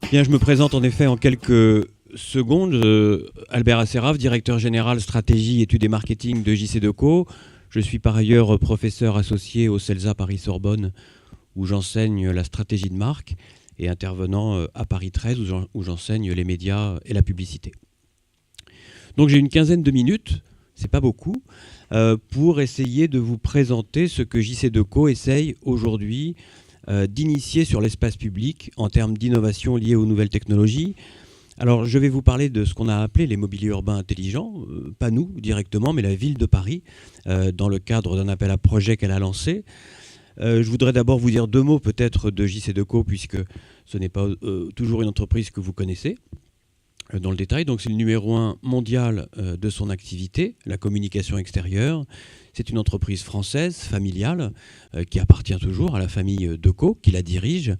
Bien, je me présente en effet en quelques secondes. Albert Asseraf, directeur général stratégie, études et marketing de JC2Co. Je suis par ailleurs professeur associé au CELSA Paris-Sorbonne, où j'enseigne la stratégie de marque, et intervenant à Paris 13, où j'enseigne les médias et la publicité. Donc j'ai une quinzaine de minutes, c'est pas beaucoup, pour essayer de vous présenter ce que JC2Co essaye aujourd'hui d'initier sur l'espace public en termes d'innovation liée aux nouvelles technologies. Alors, je vais vous parler de ce qu'on a appelé les mobiliers urbains intelligents, pas nous directement, mais la ville de Paris, dans le cadre d'un appel à projet qu'elle a lancé. Je voudrais d'abord vous dire deux mots peut-être de JC2Co, puisque ce n'est pas toujours une entreprise que vous connaissez dans le détail. Donc c'est le numéro 1 mondial de son activité, la communication extérieure. C'est une entreprise française, familiale, qui appartient toujours à la famille Deco, qui la dirige.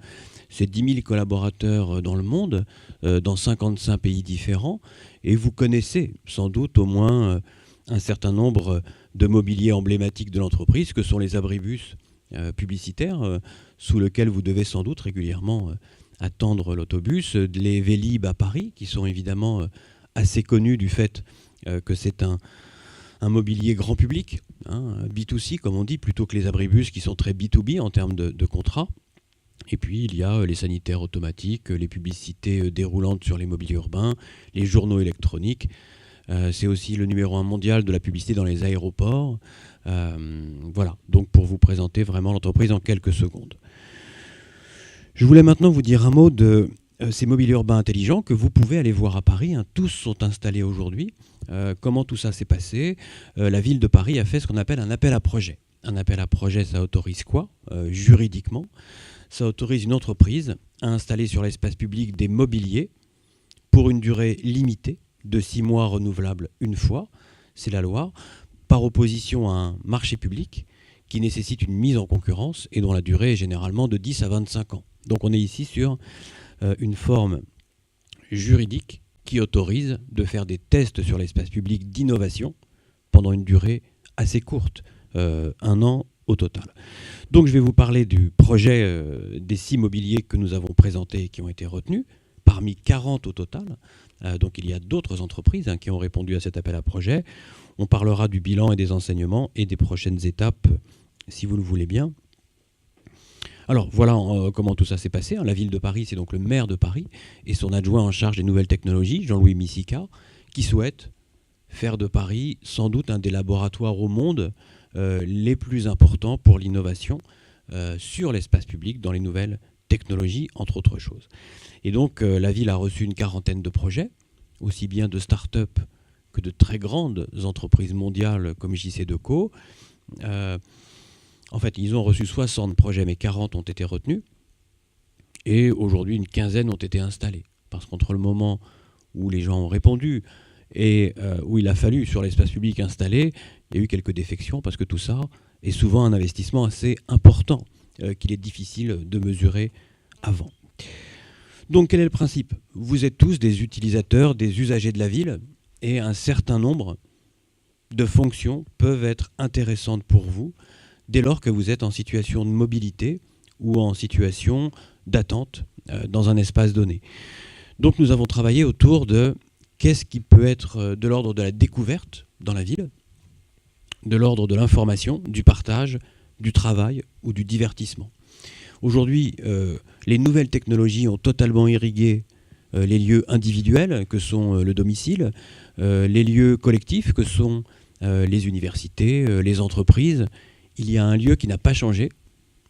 C'est 10 000 collaborateurs dans le monde, dans 55 pays différents. Et vous connaissez sans doute au moins un certain nombre de mobiliers emblématiques de l'entreprise, que sont les abribus publicitaires, sous lesquels vous devez sans doute régulièrement attendre l'autobus, les Vélib à Paris, qui sont évidemment assez connus du fait que c'est un mobilier grand public, B2C comme on dit, plutôt que les abribus qui sont très B2B en termes de contrats. Et puis il y a les sanitaires automatiques, les publicités déroulantes sur les mobiliers urbains, les journaux électroniques. C'est aussi le numéro 1 mondial de la publicité dans les aéroports. Voilà, donc pour vous présenter vraiment l'entreprise en quelques secondes. Je voulais maintenant vous dire un mot de ces mobiliers urbains intelligents que vous pouvez aller voir à Paris. Tous sont installés aujourd'hui. Comment tout ça s'est passé? La ville de Paris a fait ce qu'on appelle un appel à projet. Un appel à projet, ça autorise quoi juridiquement? Ça autorise une entreprise à installer sur l'espace public des mobiliers pour une durée limitée de 6 mois renouvelables une fois. C'est la loi, par opposition à un marché public qui nécessite une mise en concurrence et dont la durée est généralement de 10 à 25 ans. Donc on est ici sur une forme juridique qui autorise de faire des tests sur l'espace public d'innovation pendant une durée assez courte, 1 an au total. Donc je vais vous parler du projet des 6 mobiliers que nous avons présentés et qui ont été retenus, parmi 40 au total. Donc il y a d'autres entreprises qui ont répondu à cet appel à projet. On parlera du bilan et des enseignements et des prochaines étapes, si vous le voulez bien. Alors voilà comment tout ça s'est passé. La ville de Paris, c'est donc le maire de Paris et son adjoint en charge des nouvelles technologies, Jean-Louis Missika, qui souhaite faire de Paris sans doute un des laboratoires au monde les plus importants pour l'innovation sur l'espace public dans les nouvelles technologies, entre autres choses. Et donc la ville a reçu une quarantaine de projets, aussi bien de start-up que de très grandes entreprises mondiales comme JC2Co. En fait, ils ont reçu 60 projets, mais 40 ont été retenus. Et aujourd'hui, une quinzaine ont été installés. Parce qu'entre le moment où les gens ont répondu et où il a fallu, sur l'espace public, installer, il y a eu quelques défections, parce que tout ça est souvent un investissement assez important qu'il est difficile de mesurer avant. Donc, quel est le principe? Vous êtes tous des utilisateurs, des usagers de la ville, et un certain nombre de fonctions peuvent être intéressantes pour vous, dès lors que vous êtes en situation de mobilité ou en situation d'attente dans un espace donné. Donc nous avons travaillé autour de qu'est-ce qui peut être de l'ordre de la découverte dans la ville, de l'ordre de l'information, du partage, du travail ou du divertissement. Aujourd'hui, les nouvelles technologies ont totalement irrigué les lieux individuels que sont le domicile, les lieux collectifs que sont les universités, les entreprises. Il y a un lieu qui n'a pas changé,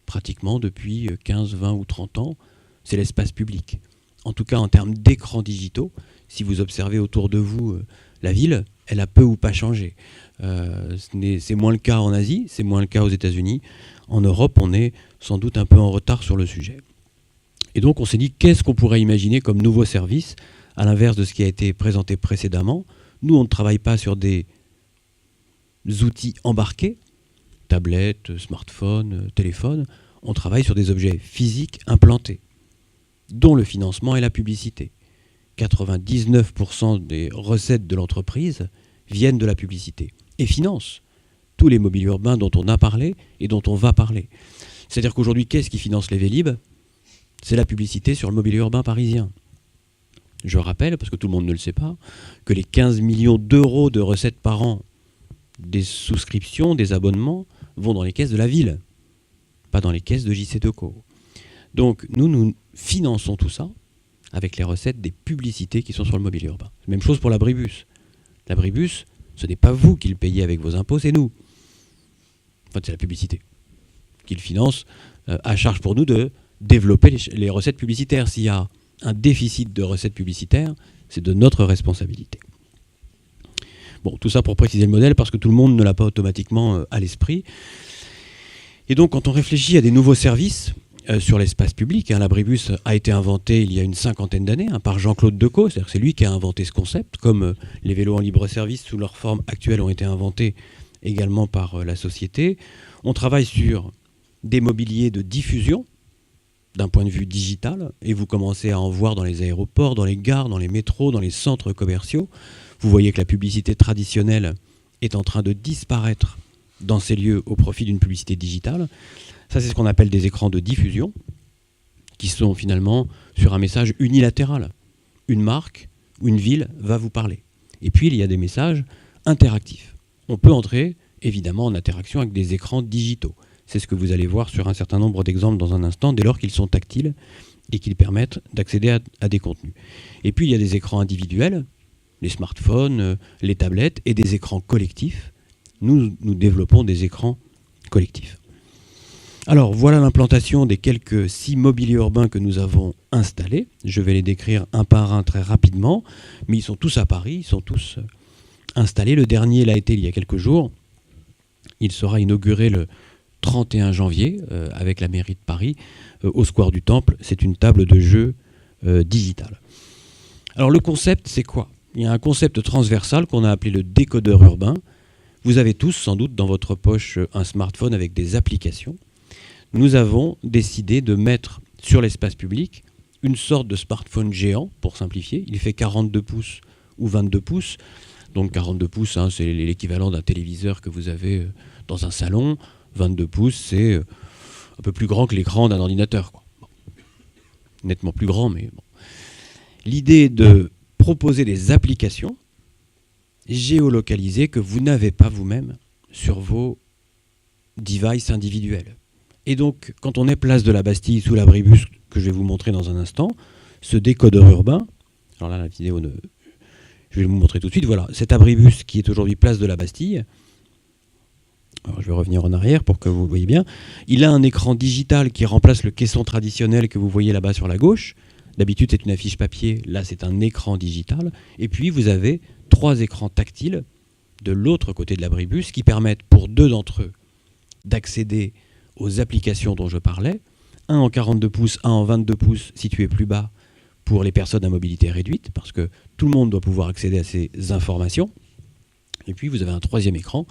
pratiquement depuis 15, 20 ou 30 ans, c'est l'espace public. En tout cas, en termes d'écrans digitaux, si vous observez autour de vous la ville, elle a peu ou pas changé. C'est moins le cas en Asie, c'est moins le cas aux États-Unis. En Europe, on est sans doute un peu en retard sur le sujet. Et donc, on s'est dit, qu'est-ce qu'on pourrait imaginer comme nouveau service, à l'inverse de ce qui a été présenté précédemment. Nous, on ne travaille pas sur des outils embarqués, tablettes, smartphones, téléphones, on travaille sur des objets physiques implantés, dont le financement et la publicité. 99% des recettes de l'entreprise viennent de la publicité et financent tous les mobiliers urbains dont on a parlé et dont on va parler. C'est-à-dire qu'aujourd'hui, qu'est-ce qui finance les Vélib? C'est la publicité sur le mobilier urbain parisien. Je rappelle, parce que tout le monde ne le sait pas, que les 15 millions d'euros de recettes par an des souscriptions, des abonnements, vont dans les caisses de la ville, pas dans les caisses de JC2Co. Donc nous finançons tout ça avec les recettes des publicités qui sont sur le mobilier urbain. Même chose pour l'abribus. L'abribus, ce n'est pas vous qui le payez avec vos impôts, c'est nous. Enfin, c'est la publicité qui le finance, à charge pour nous de développer les recettes publicitaires. S'il y a un déficit de recettes publicitaires, c'est de notre responsabilité. Bon, tout ça pour préciser le modèle, parce que tout le monde ne l'a pas automatiquement à l'esprit. Et donc, quand on réfléchit à des nouveaux services sur l'espace public, l'abribus a été inventé il y a une 50aine d'années par Jean-Claude Decaux, c'est-à-dire que c'est lui qui a inventé ce concept, comme les vélos en libre-service sous leur forme actuelle ont été inventés également par la société. On travaille sur des mobiliers de diffusion, d'un point de vue digital, et vous commencez à en voir dans les aéroports, dans les gares, dans les métros, dans les centres commerciaux. Vous voyez que la publicité traditionnelle est en train de disparaître dans ces lieux au profit d'une publicité digitale. Ça, c'est ce qu'on appelle des écrans de diffusion, qui sont finalement sur un message unilatéral. Une marque ou une ville va vous parler. Et puis, il y a des messages interactifs. On peut entrer, évidemment, en interaction avec des écrans digitaux. C'est ce que vous allez voir sur un certain nombre d'exemples dans un instant, dès lors qu'ils sont tactiles et qu'ils permettent d'accéder à des contenus. Et puis, il y a des écrans individuels, les smartphones, les tablettes, et des écrans collectifs. Nous développons des écrans collectifs. Alors, voilà l'implantation des quelques 6 mobiliers urbains que nous avons installés. Je vais les décrire un par un très rapidement, mais ils sont tous à Paris, ils sont tous installés. Le dernier l'a été il y a quelques jours. Il sera inauguré le 31 janvier avec la mairie de Paris au Square du Temple. C'est une table de jeu digitale. Alors le concept, c'est quoi? Il y a un concept transversal qu'on a appelé le décodeur urbain. Vous avez tous sans doute dans votre poche un smartphone avec des applications. Nous avons décidé de mettre sur l'espace public une sorte de smartphone géant, pour simplifier. Il fait 42 pouces ou 22 pouces. Donc 42 pouces, c'est l'équivalent d'un téléviseur que vous avez dans un salon. 22 pouces, c'est un peu plus grand que l'écran d'un ordinateur, quoi. Bon. Nettement plus grand, mais bon. L'idée est de proposer des applications géolocalisées que vous n'avez pas vous-même sur vos devices individuels. Et donc, quand on est place de la Bastille, sous l'abribus, que je vais vous montrer dans un instant, ce décodeur urbain, alors là, la vidéo, je vais vous montrer tout de suite, voilà, cet abribus qui est aujourd'hui place de la Bastille. Alors, je vais revenir en arrière pour que vous voyez bien. Il a un écran digital qui remplace le caisson traditionnel que vous voyez là-bas sur la gauche. D'habitude, c'est une affiche papier. Là, c'est un écran digital. Et puis, vous avez 3 écrans tactiles de l'autre côté de l'abribus qui permettent pour 2 d'entre eux d'accéder aux applications dont je parlais. Un en 42 pouces, un en 22 pouces situé plus bas pour les personnes à mobilité réduite, parce que tout le monde doit pouvoir accéder à ces informations. Et puis, vous avez un 3e écran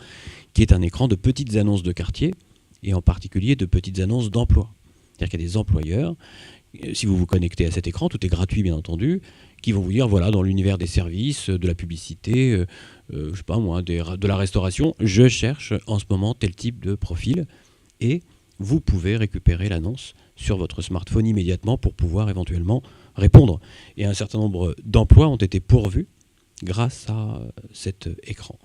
qui est un écran de petites annonces de quartier, et en particulier de petites annonces d'emploi. C'est-à-dire qu'il y a des employeurs, si vous vous connectez à cet écran, tout est gratuit bien entendu, qui vont vous dire, voilà, dans l'univers des services, de la publicité, je sais pas moi, de la restauration, je cherche en ce moment tel type de profil, et vous pouvez récupérer l'annonce sur votre smartphone immédiatement pour pouvoir éventuellement répondre. Et un certain nombre d'emplois ont été pourvus grâce à cet écran.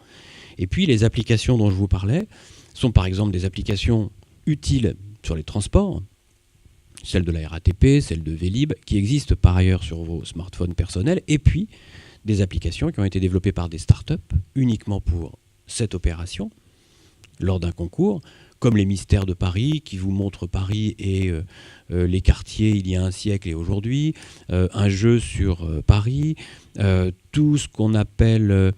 Et puis les applications dont je vous parlais sont par exemple des applications utiles sur les transports, celles de la RATP, celles de Vélib, qui existent par ailleurs sur vos smartphones personnels, et puis des applications qui ont été développées par des startups uniquement pour cette opération, lors d'un concours, comme les mystères de Paris, qui vous montrent Paris et les quartiers il y a un siècle et aujourd'hui, un jeu sur Paris, tout ce qu'on appelle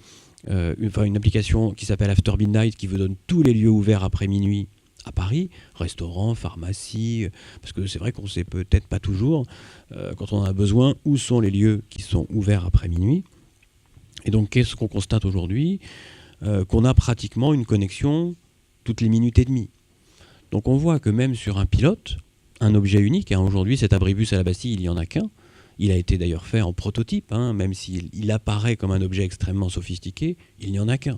une application qui s'appelle After Midnight, qui vous donne tous les lieux ouverts après minuit à Paris, restaurants, pharmacies, parce que c'est vrai qu'on ne sait peut-être pas toujours, quand on en a besoin, où sont les lieux qui sont ouverts après minuit. Et donc, qu'est-ce qu'on constate aujourd'hui? Qu'on a pratiquement une connexion toutes les minutes et demie. Donc on voit que même sur un pilote, un objet unique, aujourd'hui cet abribus à la Bastille, il n'y en a qu'un, il a été d'ailleurs fait en prototype, même s'il apparaît comme un objet extrêmement sophistiqué, il n'y en a qu'un.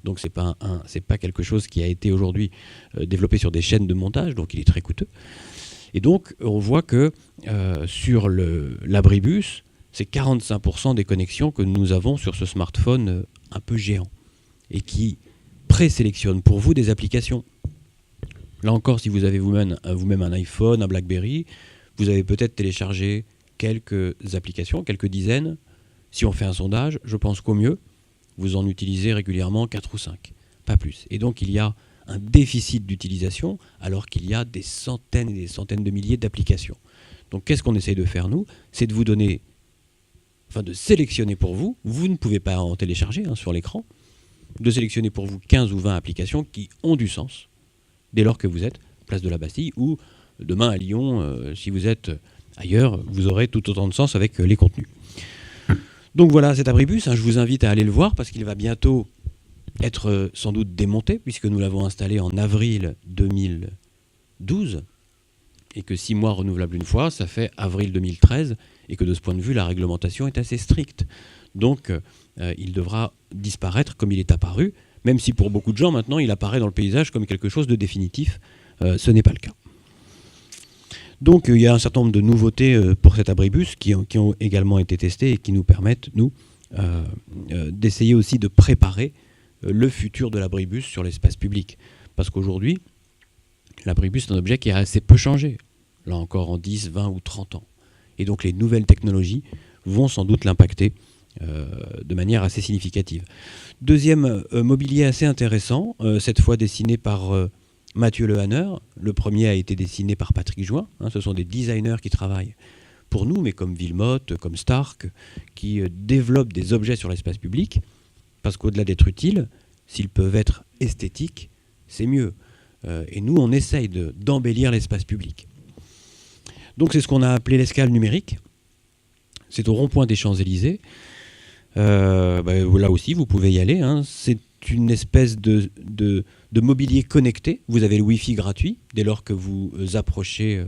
Donc c'est pas quelque chose qui a été aujourd'hui développé sur des chaînes de montage, donc il est très coûteux. Et donc on voit que sur l'abribus, c'est 45% des connexions que nous avons sur ce smartphone un peu géant et qui présélectionne pour vous des applications. Là encore, si vous avez vous-même un iPhone, un BlackBerry, vous avez peut-être téléchargé quelques applications, quelques dizaines. Si on fait un sondage, je pense qu'au mieux, vous en utilisez régulièrement 4 ou 5, pas plus. Et donc il y a un déficit d'utilisation alors qu'il y a des centaines et des centaines de milliers d'applications. Donc qu'est-ce qu'on essaye de faire nous? C'est de vous donner, de sélectionner pour vous, vous ne pouvez pas en télécharger sur l'écran, de sélectionner pour vous 15 ou 20 applications qui ont du sens dès lors que vous êtes place de la Bastille ou demain à Lyon, si vous êtes ailleurs, vous aurez tout autant de sens avec les contenus. Donc voilà cet abribus, je vous invite à aller le voir parce qu'il va bientôt être sans doute démonté puisque nous l'avons installé en avril 2012 et que 6 mois renouvelables une fois, ça fait avril 2013 et que de ce point de vue, la réglementation est assez stricte. Donc il devra disparaître comme il est apparu, même si pour beaucoup de gens maintenant, il apparaît dans le paysage comme quelque chose de définitif. Ce n'est pas le cas. Donc il y a un certain nombre de nouveautés pour cet abribus qui ont également été testées et qui nous permettent, nous, d'essayer aussi de préparer le futur de l'abribus sur l'espace public. Parce qu'aujourd'hui, l'abribus est un objet qui a assez peu changé, là encore en 10, 20 ou 30 ans. Et donc les nouvelles technologies vont sans doute l'impacter de manière assez significative. Deuxième mobilier assez intéressant, cette fois dessiné par Mathieu Lehanner. Le premier a été dessiné par Patrick Join. Ce sont des designers qui travaillent pour nous, mais comme Villemotte, comme Stark, qui développent des objets sur l'espace public, parce qu'au-delà d'être utiles, s'ils peuvent être esthétiques, c'est mieux. Et nous, on essaye d'embellir l'espace public. Donc c'est ce qu'on a appelé l'escale numérique. C'est au rond-point des Champs-Élysées. Là aussi, vous pouvez y aller. C'est une espèce de mobilier connecté. Vous avez le Wi-Fi gratuit dès lors que vous approchez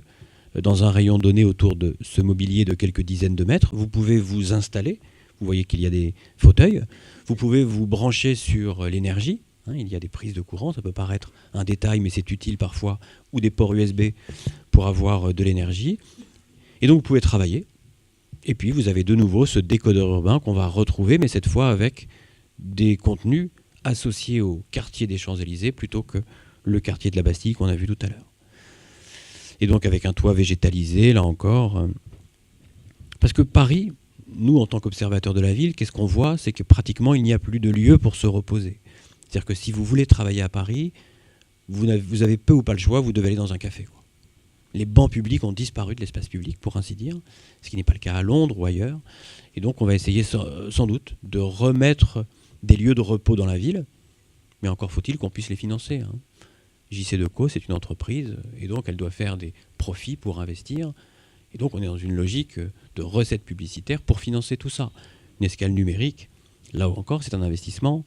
dans un rayon donné autour de ce mobilier de quelques dizaines de mètres. Vous pouvez vous installer. Vous voyez qu'il y a des fauteuils. Vous pouvez vous brancher sur l'énergie. Il y a des prises de courant. Ça peut paraître un détail, mais c'est utile parfois. Ou des ports USB pour avoir de l'énergie. Et donc, vous pouvez travailler. Et puis, vous avez de nouveau ce décodeur urbain qu'on va retrouver, mais cette fois avec des contenus associés au quartier des Champs-Élysées plutôt que le quartier de la Bastille qu'on a vu tout à l'heure. Et donc avec un toit végétalisé, là encore. Parce que Paris, nous, en tant qu'observateurs de la ville, qu'est-ce qu'on voit? C'est que pratiquement, il n'y a plus de lieu pour se reposer. C'est-à-dire que si vous voulez travailler à Paris, vous avez peu ou pas le choix, vous devez aller dans un café, quoi. Les bancs publics ont disparu de l'espace public, pour ainsi dire, ce qui n'est pas le cas à Londres ou ailleurs. Et donc on va essayer sans doute de remettre des lieux de repos dans la ville, mais encore faut-il qu'on puisse les financer. JC2Co, c'est une entreprise, et donc elle doit faire des profits pour investir. Et donc on est dans une logique de recettes publicitaires pour financer tout ça. Une escale numérique, là encore, c'est un investissement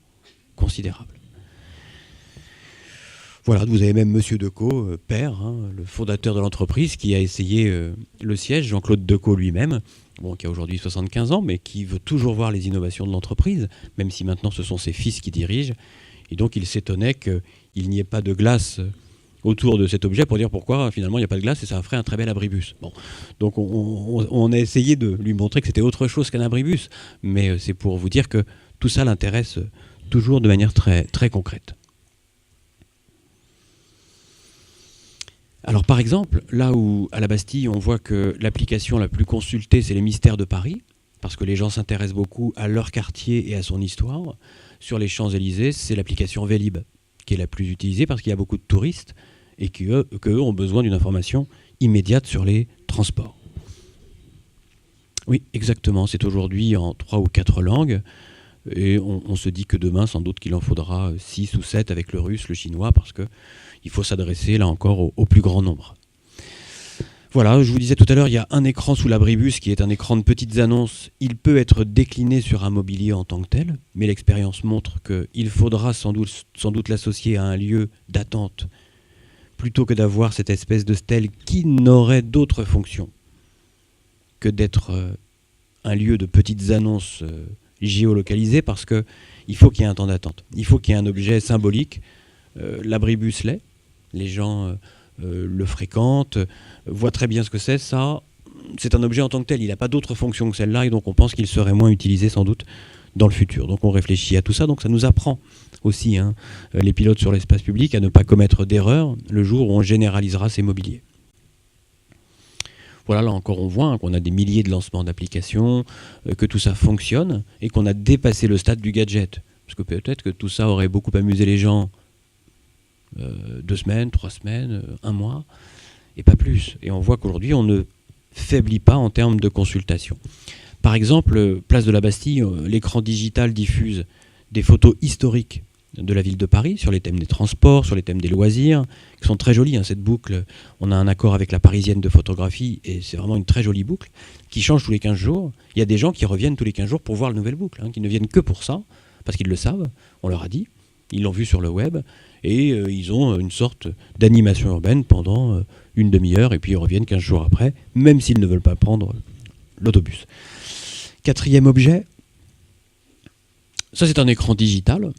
considérable. Voilà, vous avez même Monsieur Decaux, père, le fondateur de l'entreprise, qui a essayé le siège, Jean-Claude Decaux lui-même, qui a aujourd'hui 75 ans, mais qui veut toujours voir les innovations de l'entreprise, même si maintenant ce sont ses fils qui dirigent. Et donc il s'étonnait qu'il n'y ait pas de glace autour de cet objet pour dire pourquoi finalement il n'y a pas de glace et ça ferait un très bel abribus. Donc on a essayé de lui montrer que c'était autre chose qu'un abribus, mais c'est pour vous dire que tout ça l'intéresse toujours de manière très, très concrète. Alors par exemple, là où à la Bastille on voit que l'application la plus consultée c'est les mystères de Paris, parce que les gens s'intéressent beaucoup à leur quartier et à son histoire, sur les Champs-Élysées c'est l'application Vélib qui est la plus utilisée parce qu'il y a beaucoup de touristes et qu'eux ont besoin d'une information immédiate sur les transports. Oui, exactement, c'est aujourd'hui en 3 ou 4 langues et on se dit que demain sans doute qu'il en faudra 6 ou 7 avec le russe, le chinois, parce que il faut s'adresser, là encore, au plus grand nombre. Voilà, je vous disais tout à l'heure, il y a un écran sous l'abribus qui est un écran de petites annonces. Il peut être décliné sur un mobilier en tant que tel, mais l'expérience montre qu'il faudra sans doute l'associer à un lieu d'attente, plutôt que d'avoir cette espèce de stèle qui n'aurait d'autre fonction que d'être un lieu de petites annonces géolocalisées, parce qu'il faut qu'il y ait un temps d'attente. Il faut qu'il y ait un objet symbolique. L'abribus l'est. Les gens le fréquentent, voient très bien ce que c'est. Ça, c'est un objet en tant que tel, il n'a pas d'autre fonction que celle-là, et donc on pense qu'il serait moins utilisé sans doute dans le futur. Donc on réfléchit à tout ça, donc ça nous apprend aussi, les pilotes sur l'espace public, à ne pas commettre d'erreurs le jour où on généralisera ces mobiliers. Voilà, là encore on voit qu'on a des milliers de lancements d'applications, que tout ça fonctionne, et qu'on a dépassé le stade du gadget. Parce que peut-être que tout ça aurait beaucoup amusé les gens 2 semaines, 3 semaines, 1 mois, et pas plus. Et on voit qu'aujourd'hui, on ne faiblit pas en termes de consultation. Par exemple, place de la Bastille, l'écran digital diffuse des photos historiques de la ville de Paris, sur les thèmes des transports, sur les thèmes des loisirs, qui sont très jolies. Cette boucle, on a un accord avec la Parisienne de photographie, et c'est vraiment une très jolie boucle, qui change tous les 15 jours. Il y a des gens qui reviennent tous les 15 jours pour voir la nouvelle boucle, qui ne viennent que pour ça, parce qu'ils le savent, on leur a dit, ils l'ont vu sur le web, et ils ont une sorte d'animation urbaine pendant une demi-heure, et puis ils reviennent 15 jours après, même s'ils ne veulent pas prendre l'autobus. 4e objet, ça c'est un écran digital,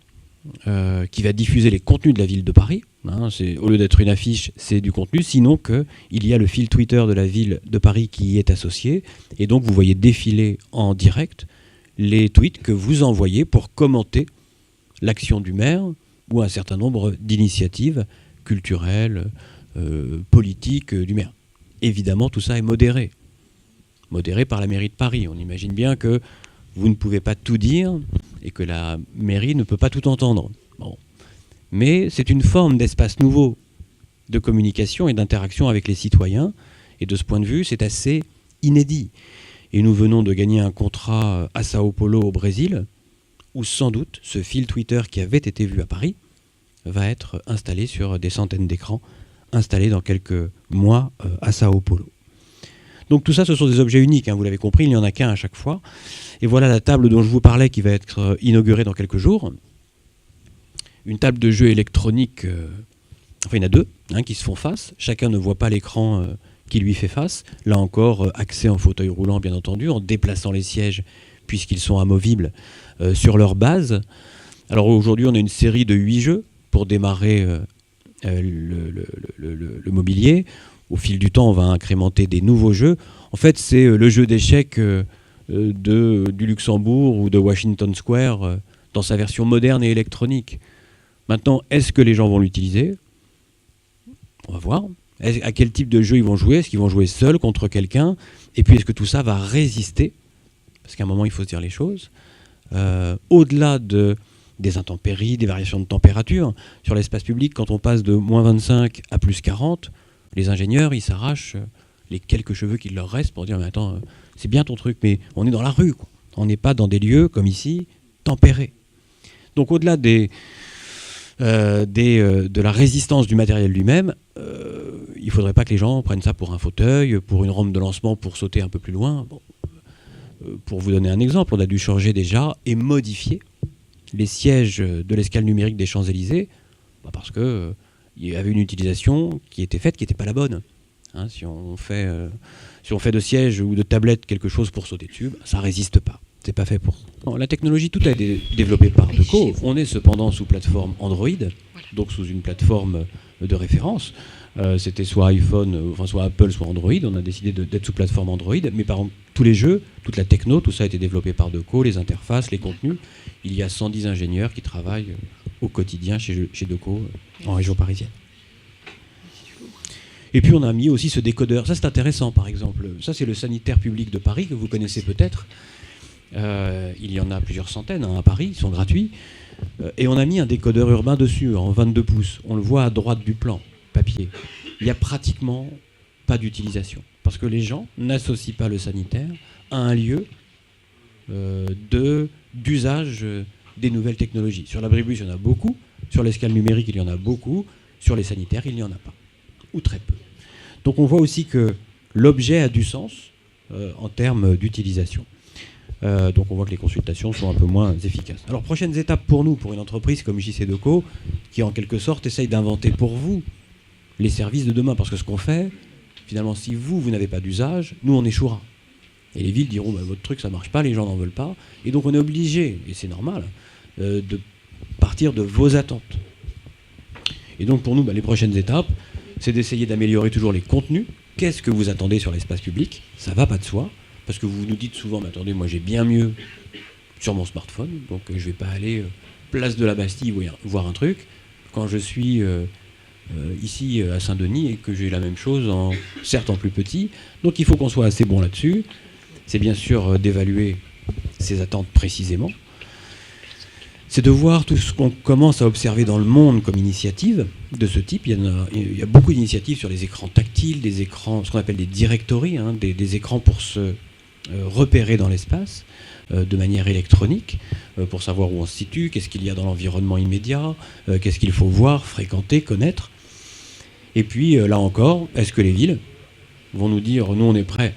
qui va diffuser les contenus de la ville de Paris. Au lieu d'être une affiche, c'est du contenu, sinon qu'il y a le fil Twitter de la ville de Paris qui y est associé, et donc vous voyez défiler en direct les tweets que vous envoyez pour commenter l'action du maire ou un certain nombre d'initiatives culturelles, politiques du maire. Évidemment, tout ça est modéré par la mairie de Paris. On imagine bien que vous ne pouvez pas tout dire et que la mairie ne peut pas tout entendre. Bon. Mais c'est une forme d'espace nouveau de communication et d'interaction avec les citoyens. Et de ce point de vue, c'est assez inédit. Et nous venons de gagner un contrat à Sao Paulo au Brésil, où sans doute ce fil Twitter qui avait été vu à Paris va être installé sur des centaines d'écrans, installés dans quelques mois à Sao Paulo. Donc tout ça, ce sont des objets uniques, vous l'avez compris, il n'y en a qu'un à chaque fois. Et voilà la table dont je vous parlais qui va être inaugurée dans quelques jours. Une table de jeu électronique, enfin il y en a 2 qui se font face. Chacun ne voit pas l'écran qui lui fait face. Là encore, accès en fauteuil roulant bien entendu, en déplaçant les sièges puisqu'ils sont amovibles sur leur base. Alors aujourd'hui, on a une série de 8 jeux pour démarrer le mobilier. Au fil du temps, on va incrémenter des nouveaux jeux. En fait, c'est le jeu d'échecs du Luxembourg ou de Washington Square dans sa version moderne et électronique. Maintenant, est-ce que les gens vont l'utiliser ? On va voir. À quel type de jeu ils vont jouer ? Est-ce qu'ils vont jouer seuls contre quelqu'un ? Et puis, est-ce que tout ça va résister ? Parce qu'à un moment, il faut se dire les choses. Au-delà des intempéries, des variations de température, sur l'espace public, quand on passe de moins 25 à plus 40, les ingénieurs, ils s'arrachent les quelques cheveux qu'il leur reste pour dire « Mais attends, c'est bien ton truc, mais on est dans la rue, quoi. On n'est pas dans des lieux, comme ici, tempérés. » Donc au-delà de la résistance du matériel lui-même, il ne faudrait pas que les gens prennent ça pour un fauteuil, pour une rampe de lancement, pour sauter un peu plus loin. Bon. Pour vous donner un exemple, on a dû changer déjà et modifier les sièges de l'escale numérique des Champs-Élysées, parce que il y avait une utilisation qui était faite qui n'était pas la bonne. Si on fait de sièges ou de tablettes quelque chose pour sauter dessus, ça ne résiste pas. C'est pas fait pour ça. Non, la technologie, tout a été développé par Deco. On est cependant sous plateforme Android, donc sous une plateforme de référence. C'était soit iPhone, soit Apple, soit Android. On a décidé d'être sous plateforme Android. Mais par exemple, tous les jeux, toute la techno, tout ça a été développé par Deco, les interfaces, les contenus. Il y a 110 ingénieurs qui travaillent au quotidien chez Deco en région parisienne. Et puis on a mis aussi ce décodeur. Ça c'est intéressant par exemple. Ça c'est le sanitaire public de Paris que vous connaissez peut-être. Il y en a plusieurs centaines à Paris, ils sont gratuits. Et on a mis un décodeur urbain dessus en 22 pouces. On le voit à droite du plan, papier. Il n'y a pratiquement pas d'utilisation. Parce que les gens n'associent pas le sanitaire à un lieu d'usage des nouvelles technologies. Sur l'abribus, il y en a beaucoup. Sur l'escale numérique, il y en a beaucoup. Sur les sanitaires, il n'y en a pas. Ou très peu. Donc on voit aussi que l'objet a du sens en termes d'utilisation. Donc on voit que les consultations sont un peu moins efficaces. Alors prochaines étapes pour nous, pour une entreprise comme JC Deco, qui en quelque sorte essaye d'inventer pour vous les services de demain. Parce que ce qu'on fait, finalement, si vous n'avez pas d'usage, nous on échouera. Et les villes diront, votre truc ça marche pas, les gens n'en veulent pas. Et donc on est obligé, et c'est normal, de partir de vos attentes. Et donc pour nous, les prochaines étapes, c'est d'essayer d'améliorer toujours les contenus qu'est-ce que vous attendez sur l'espace public? Ça va pas de soi, parce que vous nous dites souvent, mais attendez, moi j'ai bien mieux sur mon smartphone, donc je vais pas aller place de la Bastille voir un truc quand je suis ici à Saint-Denis et que j'ai la même chose, certes en plus petit. Donc il faut qu'on soit assez bon là-dessus. C'est bien sûr d'évaluer ses attentes précisément. C'est de voir tout ce qu'on commence à observer dans le monde comme initiative de ce type. Il y a beaucoup d'initiatives sur les écrans tactiles, des écrans, ce qu'on appelle des directories, des écrans pour se repérer dans l'espace de manière électronique, pour savoir où on se situe, qu'est-ce qu'il y a dans l'environnement immédiat, qu'est-ce qu'il faut voir, fréquenter, connaître. Et puis, là encore, est-ce que les villes vont nous dire, nous on est prêts,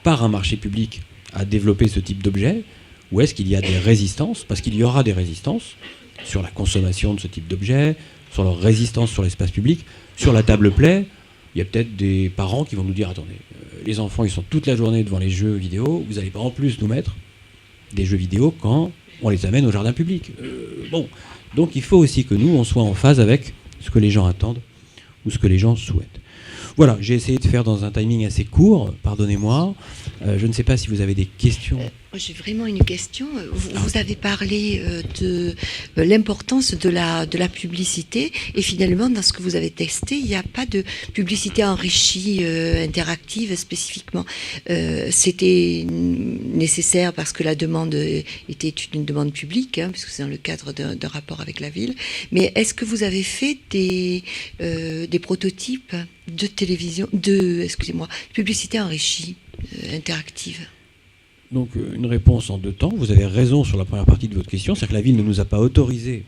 par un marché public, à développer ce type d'objet, ou est-ce qu'il y a des résistances? Parce qu'il y aura des résistances sur la consommation de ce type d'objet, sur leur résistance sur l'espace public, sur la table play. Il y a peut-être des parents qui vont nous dire, attendez, les enfants ils sont toute la journée devant les jeux vidéo, vous n'allez pas en plus nous mettre des jeux vidéo quand on les amène au jardin public. Bon, donc il faut aussi que nous on soit en phase avec ce que les gens attendent ou ce que les gens souhaitent. Voilà, j'ai essayé de faire dans un timing assez court, pardonnez-moi. Je ne sais pas si vous avez des questions. J'ai vraiment une question. Vous avez parlé de l'importance de la publicité et finalement, dans ce que vous avez testé, il n'y a pas de publicité enrichie, interactive spécifiquement. C'était nécessaire parce que la demande était une demande publique, puisque c'est dans le cadre d'un rapport avec la ville. Mais est-ce que vous avez fait des prototypes de télévision, publicité enrichie, interactive? Donc une réponse en 2 temps. Vous avez raison sur la première partie de votre question, c'est que la ville ne nous a pas autorisé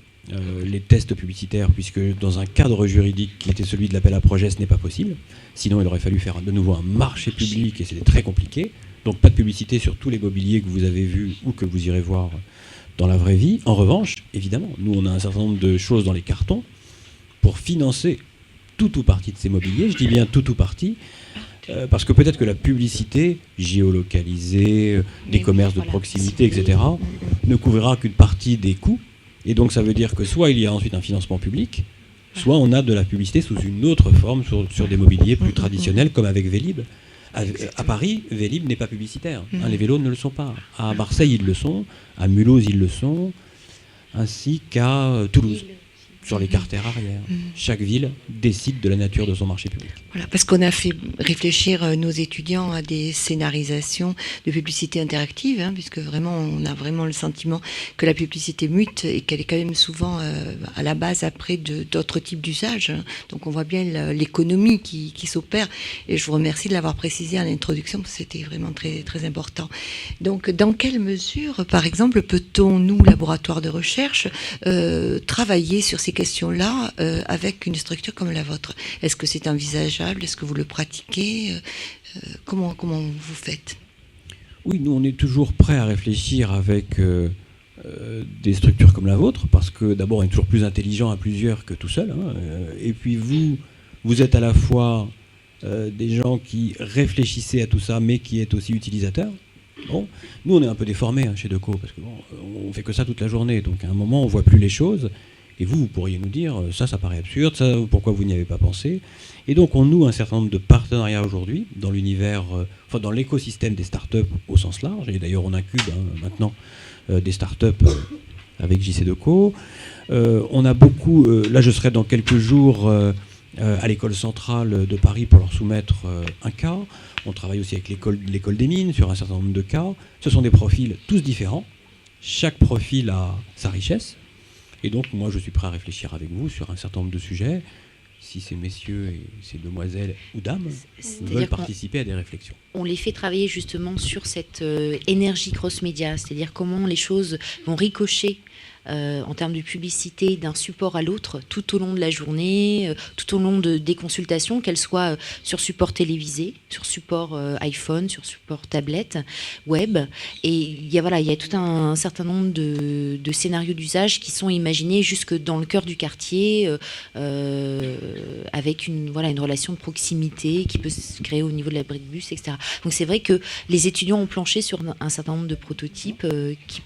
les tests publicitaires, puisque dans un cadre juridique qui était celui de l'appel à projet, ce n'est pas possible. Sinon, il aurait fallu faire de nouveau un marché public et c'était très compliqué. Donc pas de publicité sur tous les mobiliers que vous avez vus ou que vous irez voir dans la vraie vie. En revanche, évidemment, nous on a un certain nombre de choses dans les cartons pour financer tout ou partie de ces mobiliers. Je dis bien tout ou partie. Parce que peut-être que la publicité géolocalisée, des commerces de proximité, etc., ne couvrira qu'une partie des coûts. Et donc ça veut dire que soit il y a ensuite un financement public, soit on a de la publicité sous une autre forme, sur des mobiliers plus traditionnels, comme avec Vélib. À Paris, Vélib n'est pas publicitaire. Les vélos ne le sont pas. À Marseille, ils le sont. À Mulhouse, ils le sont. Ainsi qu'à Toulouse. Sur les carters arrière. Chaque ville décide de la nature de son marché public. Voilà, parce qu'on a fait réfléchir nos étudiants à des scénarisations de publicité interactive, puisque vraiment, on a vraiment le sentiment que la publicité mute et qu'elle est quand même souvent à la base après d'autres types d'usages. Donc on voit bien l'économie qui s'opère. Et je vous remercie de l'avoir précisé à l'introduction, parce que c'était vraiment très, très important. Donc dans quelle mesure, par exemple, peut-on, nous, laboratoire de recherche, travailler sur ces questions-là avec une structure comme la vôtre? Est-ce que c'est envisageable? Est-ce que vous le pratiquez? Comment vous faites? Oui, nous on est toujours prêts à réfléchir avec des structures comme la vôtre, parce que d'abord on est toujours plus intelligent à plusieurs que tout seul, et puis vous êtes à la fois des gens qui réfléchissez à tout ça, mais qui êtes aussi utilisateurs. Bon, nous on est un peu déformés chez Deco, parce que on fait que ça toute la journée, donc à un moment on voit plus les choses. Et vous pourriez nous dire, ça paraît absurde, ça, pourquoi vous n'y avez pas pensé? Et donc, on noue un certain nombre de partenariats aujourd'hui dans l'univers, dans l'écosystème des startups au sens large. Et d'ailleurs, on incube maintenant des startups avec JC Deco. On a beaucoup, là je serai dans quelques jours à l'école centrale de Paris pour leur soumettre un cas. On travaille aussi avec l'école des mines sur un certain nombre de cas. Ce sont des profils tous différents. Chaque profil a sa richesse. Et donc, moi, je suis prêt à réfléchir avec vous sur un certain nombre de sujets, si ces messieurs et ces demoiselles ou dames veulent participer à des réflexions. On les fait travailler justement sur cette énergie cross-média, c'est-à-dire comment les choses vont ricocher en termes de publicité d'un support à l'autre tout au long de la journée, tout au long des consultations, qu'elles soient sur support télévisé, sur support iPhone, sur support tablette, web. Et il y a tout un certain nombre de scénarios d'usage qui sont imaginés jusque dans le cœur du quartier, avec une relation de proximité qui peut se créer au niveau de l'abri de bus, etc. Donc c'est vrai que les étudiants ont planché sur un certain nombre de prototypes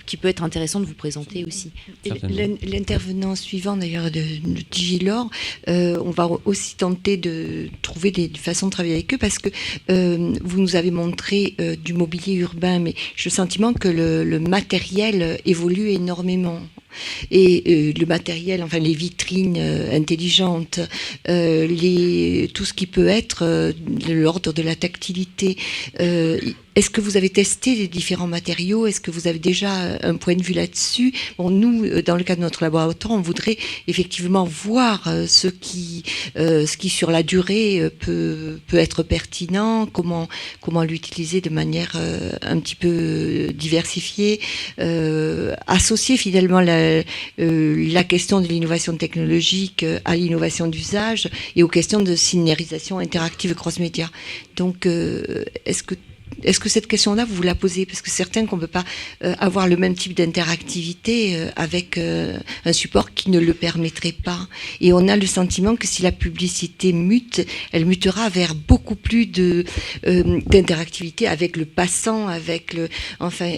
qui peut être intéressant de vous présenter aussi. L'intervenant suivant, d'ailleurs, de Digilor, on va aussi tenter de trouver des façons de travailler avec eux parce que vous nous avez montré du mobilier urbain, mais j'ai le sentiment que le matériel évolue énormément. Et le matériel, enfin les vitrines intelligentes, tout ce qui peut être de l'ordre de la tactilité. Est-ce que vous avez testé les différents matériaux? Est-ce que vous avez déjà un point de vue là-dessus? Bon, nous, dans le cadre de notre laboratoire, on voudrait effectivement voir ce qui sur la durée peut être pertinent, comment l'utiliser de manière un petit peu diversifiée, associer finalement la question de l'innovation technologique à l'innovation d'usage et aux questions de synergisation interactive cross-média. Donc, est-ce que cette question-là, vous la posez? Parce que c'est certain qu'on ne peut pas avoir le même type d'interactivité avec un support qui ne le permettrait pas. Et on a le sentiment que si la publicité mute, elle mutera vers beaucoup plus d'interactivité avec le passant,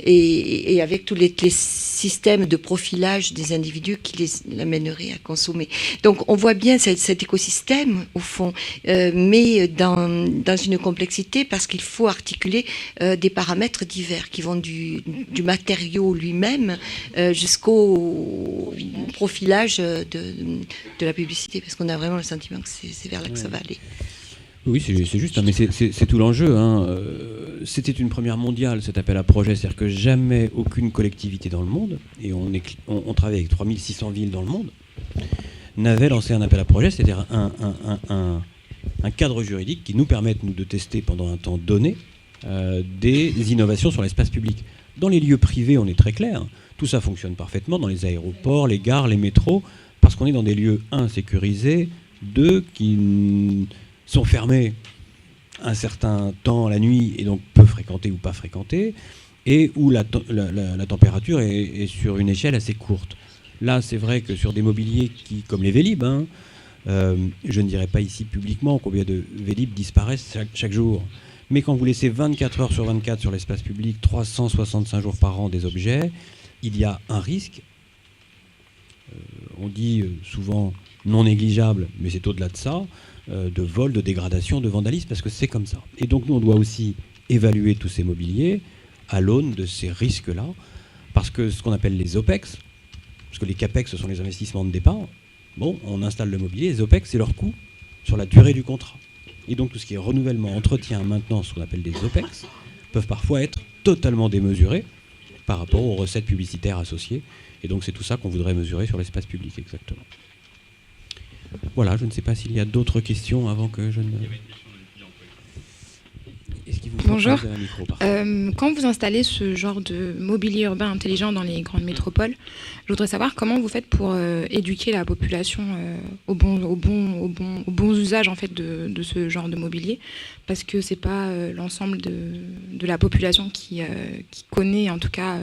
et avec tous les systèmes de profilage des individus qui l'amèneraient à consommer. Donc on voit bien cet écosystème, au fond, mais dans une complexité, parce qu'il faut articuler des paramètres divers qui vont du matériau lui-même jusqu'au profilage de la publicité, parce qu'on a vraiment le sentiment que c'est vers là que ça va aller. Oui, c'est juste, mais c'est tout l'enjeu. C'était une première mondiale, cet appel à projet, c'est-à-dire que jamais aucune collectivité dans le monde, et on travaille avec 3600 villes dans le monde, n'avait lancé un appel à projet, c'est-à-dire un cadre juridique qui nous permette, nous, de tester pendant un temps donné des innovations sur l'espace public. Dans les lieux privés, on est très clair. Tout ça fonctionne parfaitement dans les aéroports, les gares, les métros, parce qu'on est dans des lieux, sécurisés, qui sont fermés un certain temps la nuit et donc peu fréquentés ou pas fréquentés, et où la température est sur une échelle assez courte. Là, c'est vrai que sur des mobiliers comme les Vélib, je ne dirais pas ici publiquement combien de Vélib disparaissent chaque jour. Mais quand vous laissez 24 heures sur 24 sur l'espace public, 365 jours par an des objets, il y a un risque, on dit souvent non négligeable, mais c'est au-delà de ça, de vol, de dégradation, de vandalisme, parce que c'est comme ça. Et donc nous, on doit aussi évaluer tous ces mobiliers à l'aune de ces risques-là, parce que ce qu'on appelle les OPEX, parce que les CAPEX, ce sont les investissements de départ, on installe le mobilier, les OPEX, c'est leur coût sur la durée du contrat. Et donc tout ce qui est renouvellement, entretien, maintenance, ce qu'on appelle des OPEX, peuvent parfois être totalement démesurés par rapport aux recettes publicitaires associées. Et donc c'est tout ça qu'on voudrait mesurer sur l'espace public, exactement. Voilà, je ne sais pas s'il y a d'autres questions avant que je ne... Bonjour. Quand vous installez ce genre de mobilier urbain intelligent dans les grandes métropoles, je voudrais savoir comment vous faites pour éduquer la population au bon usage en fait de ce genre de mobilier, parce que c'est pas l'ensemble de la population qui connaît en tout cas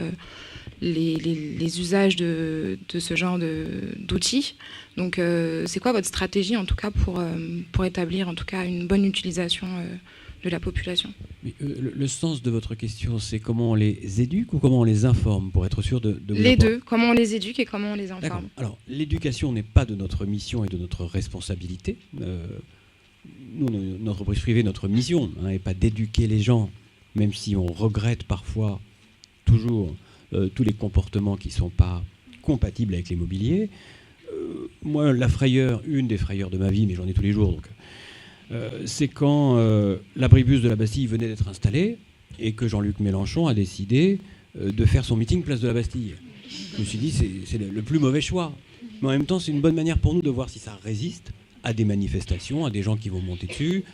les usages de ce genre d'outils. Donc c'est quoi votre stratégie en tout cas pour établir en tout cas une bonne utilisation de la population? Mais, le sens de votre question, c'est comment on les éduque ou comment on les informe, pour être sûr de les deux, comment on les éduque et comment on les informe. D'accord. Alors, l'éducation n'est pas de notre mission et de notre responsabilité. Nous, notre entreprise privée, notre mission n'est pas d'éduquer les gens, même si on regrette parfois toujours tous les comportements qui ne sont pas compatibles avec l'immobilier. Moi, une des frayeurs de ma vie, mais j'en ai tous les jours, donc... c'est quand l'abribus de la Bastille venait d'être installé et que Jean-Luc Mélenchon a décidé de faire son meeting place de la Bastille. Je me suis dit, c'est le plus mauvais choix. Mais en même temps, c'est une bonne manière pour nous de voir si ça résiste à des manifestations, à des gens qui vont monter dessus,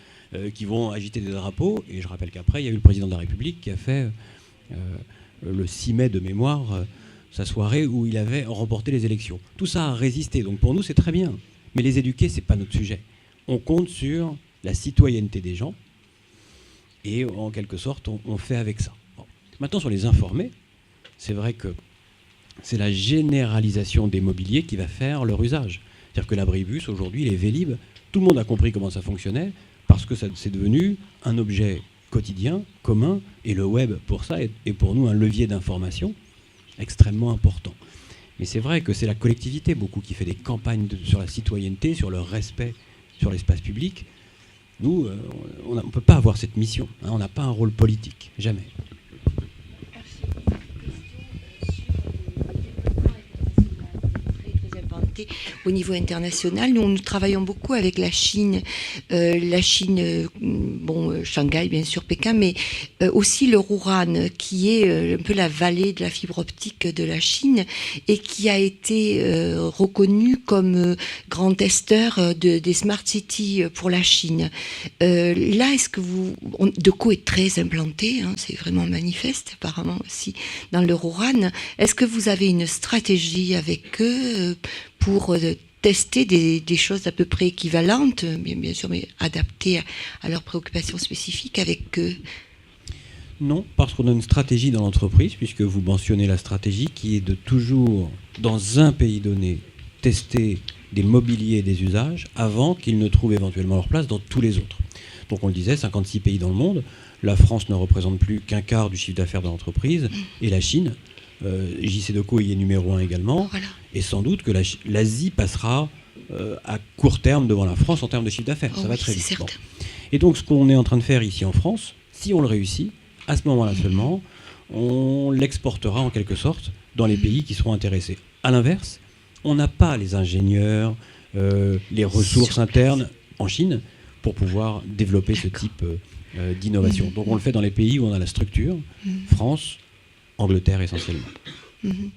qui vont agiter des drapeaux. Et je rappelle qu'après, il y a eu le président de la République qui a fait, le 6 mai de mémoire, sa soirée où il avait remporté les élections. Tout ça a résisté. Donc pour nous, c'est très bien. Mais les éduquer, c'est pas notre sujet. On compte sur la citoyenneté des gens et en quelque sorte on fait avec ça. Bon. Maintenant sur les informer, c'est vrai que c'est la généralisation des mobiliers qui va faire leur usage. C'est-à-dire que l'abribus aujourd'hui, les Vélib, tout le monde a compris comment ça fonctionnait parce que c'est devenu un objet quotidien, commun, et le web pour ça est pour nous un levier d'information extrêmement important. Mais c'est vrai que c'est la collectivité, beaucoup, qui fait des campagnes sur la citoyenneté, sur le respect, sur l'espace public. Nous, on ne peut pas avoir cette mission. Hein, on n'a pas un rôle politique, jamais. Au niveau international, nous travaillons beaucoup avec la Chine, Shanghai bien sûr, Pékin, mais aussi le Wuhan, qui est un peu la vallée de la fibre optique de la Chine et qui a été reconnu comme grand testeur des smart cities pour la Chine. Là, est-ce que DECO est très implanté, hein, c'est vraiment manifeste apparemment aussi dans le Wuhan. Est-ce que vous avez une stratégie avec eux pour tester des choses à peu près équivalentes, bien sûr, mais adaptées à leurs préoccupations spécifiques avec eux? Non, parce qu'on a une stratégie dans l'entreprise, puisque vous mentionnez la stratégie qui est de toujours, dans un pays donné, tester des mobiliers et des usages avant qu'ils ne trouvent éventuellement leur place dans tous les autres. Donc on le disait, 56 pays dans le monde, la France ne représente plus qu'un quart du chiffre d'affaires de l'entreprise, et la Chine, JCDecaux y est numéro 1 également, voilà. Et sans doute que l'Asie passera à court terme devant la France en termes de chiffre d'affaires. Ça va très vite. Bon. Et donc ce qu'on est en train de faire ici en France, si on le réussit, à ce moment-là seulement, on l'exportera en quelque sorte dans les pays qui seront intéressés. À l'inverse, on n'a pas les ingénieurs, les ressources internes en Chine pour pouvoir développer ce type d'innovation. Donc on le fait dans les pays où on a la structure, France, Angleterre essentiellement.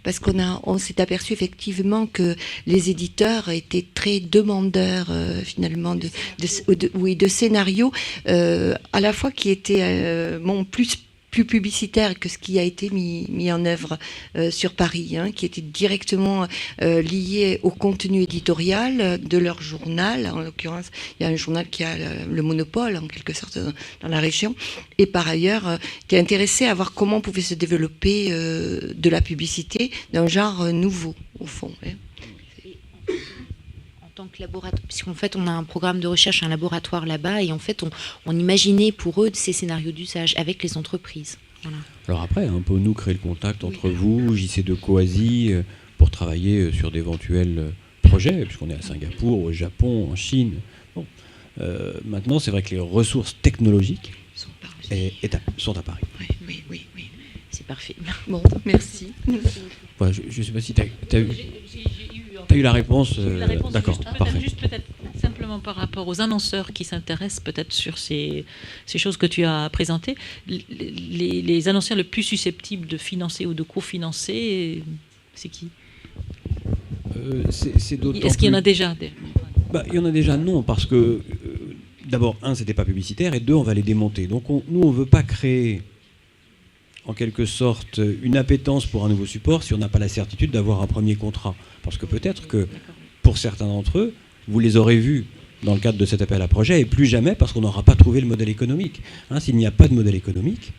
Parce qu'on s'est aperçu effectivement que les éditeurs étaient très demandeurs finalement de scénarios à la fois qui étaient plus publicitaire que ce qui a été mis en œuvre sur Paris, hein, qui était directement lié au contenu éditorial de leur journal. En l'occurrence, il y a un journal qui a le monopole, en quelque sorte, dans la région, et par ailleurs, qui est intéressé à voir comment pouvait se développer de la publicité d'un genre nouveau, au fond. Hein. En tant que laboratoire, puisqu'en fait on a un programme de recherche, un laboratoire là-bas, et en fait on imaginait pour eux ces scénarios d'usage avec les entreprises. Voilà. Alors après, on peut nous créer le contact entre vous, JCDecaux Asie, pour travailler sur d'éventuels projets, puisqu'on est à Singapour, au Japon, en Chine. Bon. Maintenant, c'est vrai que les ressources technologiques sont à Paris. Oui. C'est parfait. Bon, merci. Ouais, je ne sais pas si tu as eu la réponse. D'accord, parfait. Juste peut-être simplement par rapport aux annonceurs qui s'intéressent peut-être sur ces choses que tu as présentées, les annonceurs les plus susceptibles de financer ou de cofinancer, c'est qui ? Est-ce qu'il y en a déjà ? Il y en a déjà, non, parce que d'abord, c'était pas publicitaire, et deux, on va les démonter. Donc nous, on ne veut pas créer en quelque sorte une appétence pour un nouveau support si on n'a pas la certitude d'avoir un premier contrat. Parce que peut-être que pour certains d'entre eux, vous les aurez vus dans le cadre de cet appel à projet et plus jamais parce qu'on n'aura pas trouvé le modèle économique. Hein, s'il n'y a pas de modèle économique,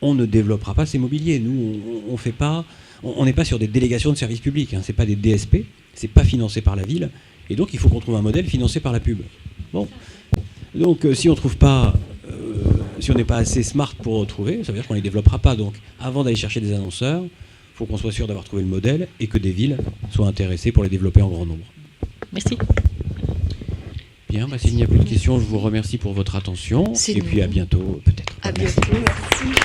on ne développera pas ces mobiliers. Nous, on n'est pas sur des délégations de services publics. Hein, c'est pas des DSP, c'est pas financé par la ville. Et donc il faut qu'on trouve un modèle financé par la pub. Bon. Donc si on trouve pas... si on n'est pas assez smart pour retrouver, ça veut dire qu'on ne les développera pas. Donc, avant d'aller chercher des annonceurs, il faut qu'on soit sûr d'avoir trouvé le modèle et que des villes soient intéressées pour les développer en grand nombre. Merci. Bien, s'il n'y a plus de questions, je vous remercie pour votre attention. Et puis à bientôt, peut-être. À bientôt, merci.